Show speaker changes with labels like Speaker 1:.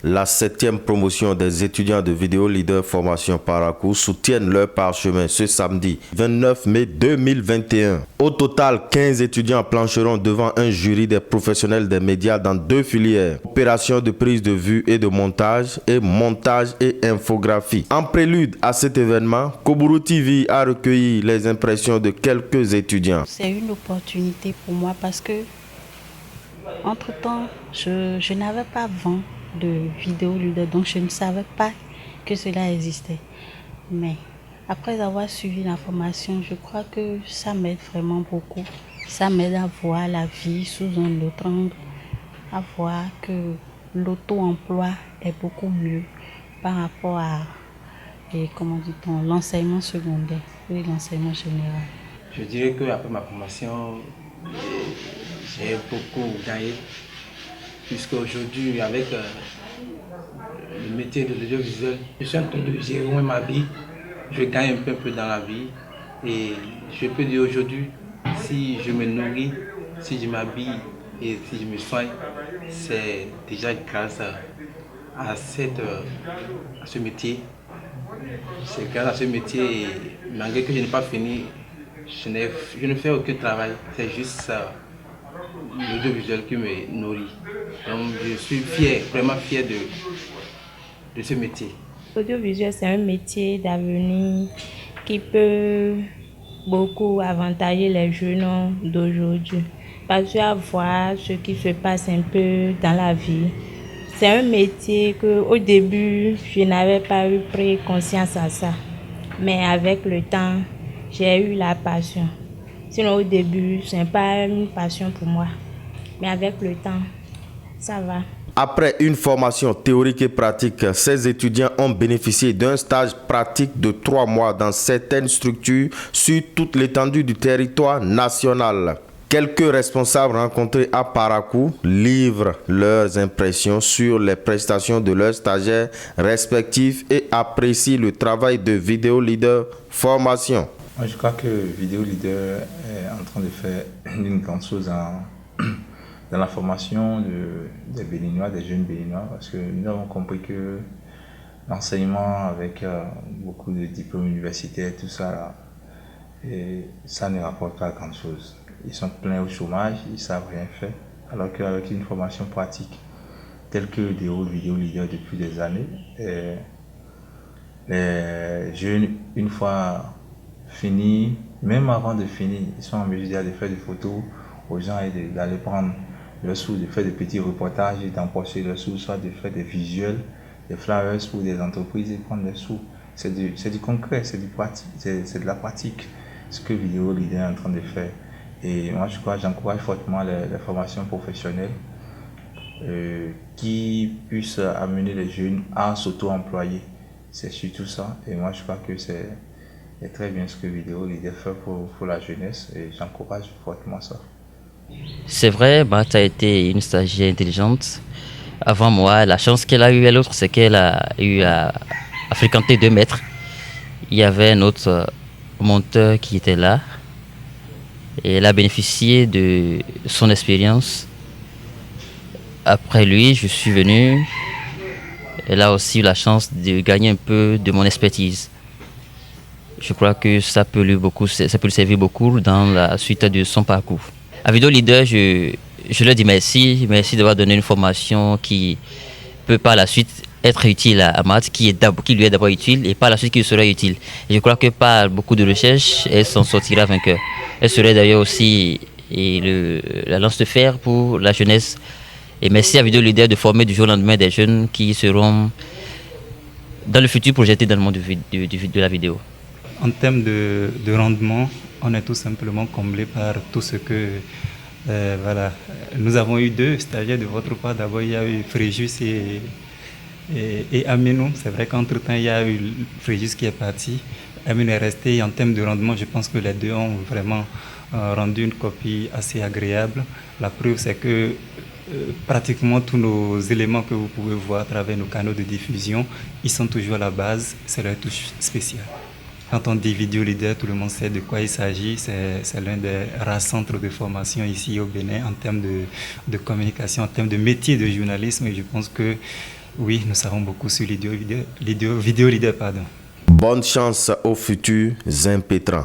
Speaker 1: La 7e promotion des étudiants de Vidéo Leader Formation Parakou soutiennent leur parchemin ce samedi 29 mai 2021. Au total, 15 étudiants plancheront devant un jury des professionnels des médias dans 2 filières. Opération de prise de vue et de montage et infographie. En prélude à cet événement, Koburu TV a recueilli les impressions de quelques étudiants.
Speaker 2: C'est une opportunité pour moi parce que, entre-temps, je n'avais pas vent de Vidéo Leader, donc je ne savais pas que cela existait. Mais après avoir suivi la formation, je crois que ça m'aide vraiment beaucoup. Ça m'aide à voir la vie sous un autre angle, à voir que l'auto-emploi est beaucoup mieux par rapport à, comment dit-on, l'enseignement secondaire et l'enseignement général.
Speaker 3: Je dirais qu'après ma formation, j'ai beaucoup gagné, puisque aujourd'hui, avec le métier de l'audiovisuel, je suis en train de gérer ma vie, je gagne un peu dans la vie, et je peux dire aujourd'hui, si je me nourris, si je m'habille et si je me soigne, c'est déjà grâce à ce métier. C'est grâce à ce métier, malgré que je n'ai pas fini, je ne fais aucun travail, c'est juste l'audiovisuel qui me nourrit. Donc je suis fier, vraiment fier de ce métier.
Speaker 4: L'audiovisuel, c'est un métier d'avenir qui peut beaucoup avantager les jeunes d'aujourd'hui. Parce qu'à voir ce qui se passe un peu dans la vie, c'est un métier qu'au début, je n'avais pas pris conscience à ça. Mais avec le temps, j'ai eu la passion. Sinon, au début, ce n'est pas une passion pour moi. Mais avec le temps, ça va.
Speaker 1: Après une formation théorique et pratique, ces étudiants ont bénéficié d'un stage pratique de 3 mois dans certaines structures sur toute l'étendue du territoire national. Quelques responsables rencontrés à Parakou livrent leurs impressions sur les prestations de leurs stagiaires respectifs et apprécient le travail de Vidéo Leader Formation.
Speaker 5: Moi, je crois que Vidéo Leader est en train de faire une grande chose dans la formation des Béninois, des jeunes Béninois, parce que nous avons compris que l'enseignement avec beaucoup de diplômes universitaires, tout ça, là, et ça ne rapporte pas grand chose. Ils sont pleins au chômage, ils ne savent rien faire, alors qu'avec une formation pratique telle que Vidéo Leader depuis des années, les jeunes, une fois finis, même avant de finir, ils sont en mesure de faire des photos aux gens et d'aller prendre le sous, de faire des petits reportages et d'empocher le sous, soit de faire des visuels, des flyers pour des entreprises et prendre le sous. C'est du concret, c'est de la pratique, ce que Vidéo Leader est en train de faire. Et moi, j'encourage fortement les formations professionnelles qui puissent amener les jeunes à s'auto-employer. C'est surtout ça. Et moi, je crois que c'est très bien ce que Vidéo Leader fait pour la jeunesse et j'encourage fortement ça.
Speaker 6: C'est vrai, tu as été une stagiaire intelligente. Avant moi, la chance qu'elle a eue, l'autre, c'est qu'elle a eu à fréquenter 2 maîtres. Il y avait un autre monteur qui était là. Et elle a bénéficié de son expérience. Après lui, je suis venu. Elle a aussi eu la chance de gagner un peu de mon expertise. Je crois que ça peut lui servir beaucoup dans la suite de son parcours. À Vidéo Leader, je leur dis merci d'avoir donné une formation qui peut par la suite être utile à Matt, qui lui est d'abord utile et par la suite qui lui sera utile. Et je crois que par beaucoup de recherches, elle s'en sortira vainqueur. Elle serait d'ailleurs aussi la lance de fer pour la jeunesse. Et merci à Vidéo Leader de former du jour au lendemain des jeunes qui seront dans le futur projetés dans le monde de la vidéo.
Speaker 7: En termes de rendement, on est tout simplement comblé par tout ce que... voilà. Nous avons eu 2 stagiaires de votre part. D'abord, il y a eu Fréjus et Aminou. C'est vrai qu'entre-temps, il y a eu Fréjus qui est parti. Aminou est resté. En termes de rendement, je pense que les 2 ont vraiment rendu une copie assez agréable. La preuve, c'est que pratiquement tous nos éléments que vous pouvez voir à travers nos canaux de diffusion, ils sont toujours à la base. C'est leur touche spéciale. Quand on dit Vidéo Leader, tout le monde sait de quoi il s'agit. C'est l'un des rares centres de formation ici au Bénin en termes de communication, en termes de métier de journalisme. Et je pense que Oui, nous savons beaucoup sur vidéo leader, pardon.
Speaker 1: Bonne chance aux futurs impétrants.